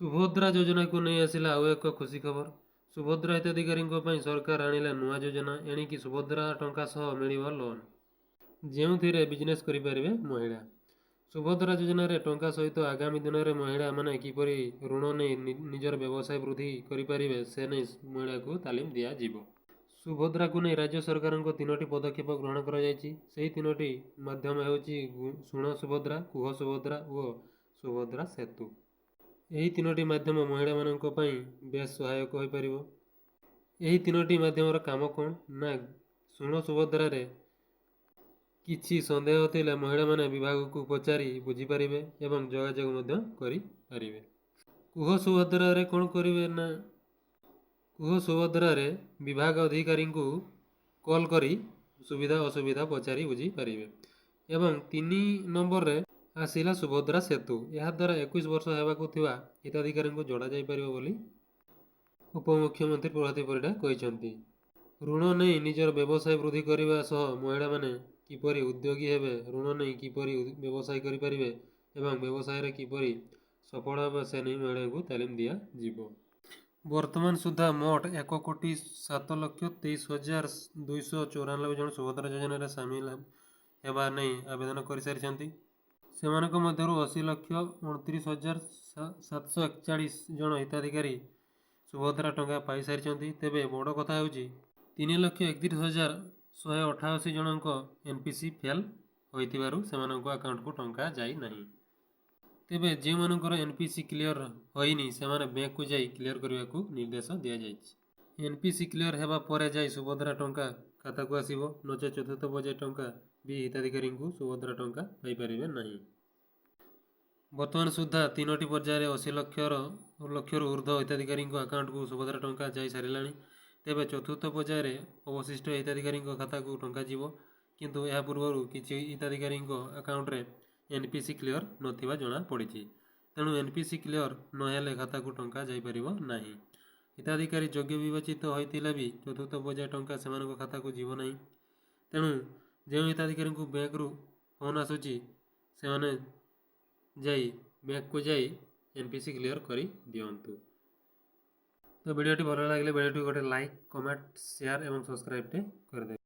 ସୁଭଦ୍ରା ଯୋଜନାକୁ ନେଇ ଆସିଲା ଆଉ ଏକ ଖୁସି ଖବର। ସୁଭଦ୍ରା ହିତାଧିକାରୀଙ୍କ ପାଇଁ ସରକାର ଆଣିଲେ ନୂଆ ଯୋଜନା। ଏଣିକି ସୁଭଦ୍ରା ଟଙ୍କା ସହ ମିଳିବ ଲୋନ୍, ଯେଉଁଥିରେ ବିଜନେସ୍ କରିପାରିବେ ମହିଳା। ସୁଭଦ୍ରା ଯୋଜନାରେ ଟଙ୍କା ସହିତ ଆଗାମୀ ଦିନରେ ମହିଳାମାନେ କିପରି ଋଣ ନେଇ ନିଜର ବ୍ୟବସାୟ ବୃଦ୍ଧି କରିପାରିବେ ସେ ନେଇ ମହିଳାକୁ ତାଲିମ ଦିଆଯିବ। ସୁଭଦ୍ରାକୁ ନେଇ ରାଜ୍ୟ ସରକାରଙ୍କ 3ଟି ପଦକ୍ଷେପ ଗ୍ରହଣ କରାଯାଇଛି। ସେହି 3ଟି ମାଧ୍ୟମ ହେଉଛି ଶୁଣ ସୁଭଦ୍ରା, କୁହ ସୁଭଦ୍ରା ଓ ସୁଭଦ୍ରା ସେତୁ। ଏହି 3ଟି ମାଧ୍ୟମ ମହିଳାମାନଙ୍କ ପାଇଁ ବେଶ୍ ସହାୟକ ହୋଇପାରିବ। ଏହି 3ଟି ମାଧ୍ୟମର କାମ କ'ଣ ନା, ଶୁଣ ସୁଭଦ୍ରାରେ କିଛି ସନ୍ଦେହ ଥିଲେ ମହିଳାମାନେ ବିଭାଗକୁ ପଚାରି ବୁଝିପାରିବେ ଏବଂ ଯୋଗାଯୋଗ ମଧ୍ୟ କରିପାରିବେ। କୁହ ସୁଭଦ୍ରାରେ କ'ଣ କରିବେ ନା, କୁହ ସୁଭଦ୍ରାରେ ବିଭାଗ ଅଧିକାରୀଙ୍କୁ କଲ୍ କରି ସୁବିଧା ଅସୁବିଧା ପଚାରି ବୁଝିପାରିବେ। ଏବଂ 3 ନମ୍ବରରେ ଆସିଲା ସୁଭଦ୍ରା ସେତୁ। ଏହାଦ୍ୱାରା 21 ବର୍ଷ ହେବାକୁ ଥିବା ହିତାଧିକାରୀଙ୍କୁ ଯୋଡ଼ାଯାଇପାରିବ ବୋଲି ଉପମୁଖ୍ୟମନ୍ତ୍ରୀ ପ୍ରଭାତ ପରିଡ଼ା କହିଛନ୍ତି। ଋଣ ନେଇ ନିଜର ବ୍ୟବସାୟ ବୃଦ୍ଧି କରିବା ସହ ମହିଳାମାନେ କିପରି ଉଦ୍ୟୋଗୀ ହେବେ, ଋଣ ନେଇ କିପରି ବ୍ୟବସାୟ କରିପାରିବେ ଏବଂ ବ୍ୟବସାୟରେ କିପରି ସଫଳ ହେବେ ସେ ନେଇ ମହିଳାଙ୍କୁ ତାଲିମ ଦିଆଯିବ। ବର୍ତ୍ତମାନ ସୁଦ୍ଧା ମୋଟ 1,07,23,294 ଜଣ ସୁଭଦ୍ରା ଯୋଜନାରେ ସାମିଲ ହେବା ନେଇ ଆବେଦନ କରିସାରିଛନ୍ତି। ସେମାନଙ୍କ ମଧ୍ୟରୁ 80,29,741 ଜଣ ହିତାଧିକାରୀ ସୁଭଦ୍ରା ଟଙ୍କା ପାଇସାରିଛନ୍ତି। ତେବେ ବଡ଼ କଥା ହେଉଛି 3,31,188 ଜଣଙ୍କ NPC ଫେଲ୍ ହୋଇଥିବାରୁ ସେମାନଙ୍କ ଆକାଉଣ୍ଟକୁ ଟଙ୍କା ଯାଇନାହିଁ। ତେବେ ଯେଉଁମାନଙ୍କର NPC କ୍ଲିୟର ହୋଇନି ସେମାନେ ବ୍ୟାଙ୍କକୁ ଯାଇ କ୍ଲିୟର କରିବାକୁ ନିର୍ଦ୍ଦେଶ ଦିଆଯାଇଛି। NPC କ୍ଲିୟର ହେବା ପରେ ଯାଇ ସୁଭଦ୍ରା ଟଙ୍କା ଖାତାକୁ ଆସିବ, ନଚେତ୍ ଚତୁର୍ଥ ପର୍ଯ୍ୟାୟ ଟଙ୍କା ବି ହିତାଧିକାରୀଙ୍କୁ ସୁଭଦ୍ରା ଟଙ୍କା ପାଇପାରିବେ ନାହିଁ। ବର୍ତ୍ତମାନ ସୁଦ୍ଧା 3ଟି ପର୍ଯ୍ୟାୟରେ 80 ଲକ୍ଷରୁ ଉର୍ଦ୍ଧ୍ୱ ହିତାଧିକାରୀଙ୍କ ଆକାଉଣ୍ଟକୁ ସୁଭଦ୍ରା ଟଙ୍କା ଯାଇ ସାରିଲାଣି। ତେବେ ଚତୁର୍ଥ ପର୍ଯ୍ୟାୟରେ ଅବଶିଷ୍ଟ ହିତାଧିକାରୀଙ୍କ ଖାତାକୁ ଟଙ୍କା ଯିବ, କିନ୍ତୁ ଏହା ପୂର୍ବରୁ କିଛି ହିତାଧିକାରୀଙ୍କ ଆକାଉଣ୍ଟରେ NPC କ୍ଲିୟର ନଥିବା ଜଣାପଡ଼ିଛି। ତେଣୁ NPC କ୍ଲିୟର ନହେଲେ ଖାତାକୁ ଟଙ୍କା ଯାଇପାରିବ ନାହିଁ। ହିତାଧିକାରୀ ଯୋଗ୍ୟ ବିବେଚିତ ହୋଇଥିଲେ ବି ଚତୁର୍ଥ ପର୍ଯ୍ୟାୟ ଟଙ୍କା ସେମାନଙ୍କ ଖାତାକୁ ଯିବ ନାହିଁ। ତେଣୁ ଯେଉଁ ହିତାଧିକାରୀଙ୍କୁ ବ୍ୟାଙ୍କରୁ ଫୋନ୍ ଆସୁଛି ସେମାନେ ଯାଇ ବ୍ୟାଙ୍କକୁ ଯାଇ NPC କ୍ଲିୟର କରିଦିଅନ୍ତୁ। ତ ଭିଡ଼ିଓଟି ଭଲ ଲାଗିଲେ ଭିଡ଼ିଓଟି ଗୋଟେ ଲାଇକ୍, କମେଣ୍ଟ, ସେୟାର ଏବଂ ସବସ୍କ୍ରାଇବଟେ କରିଦେବେ।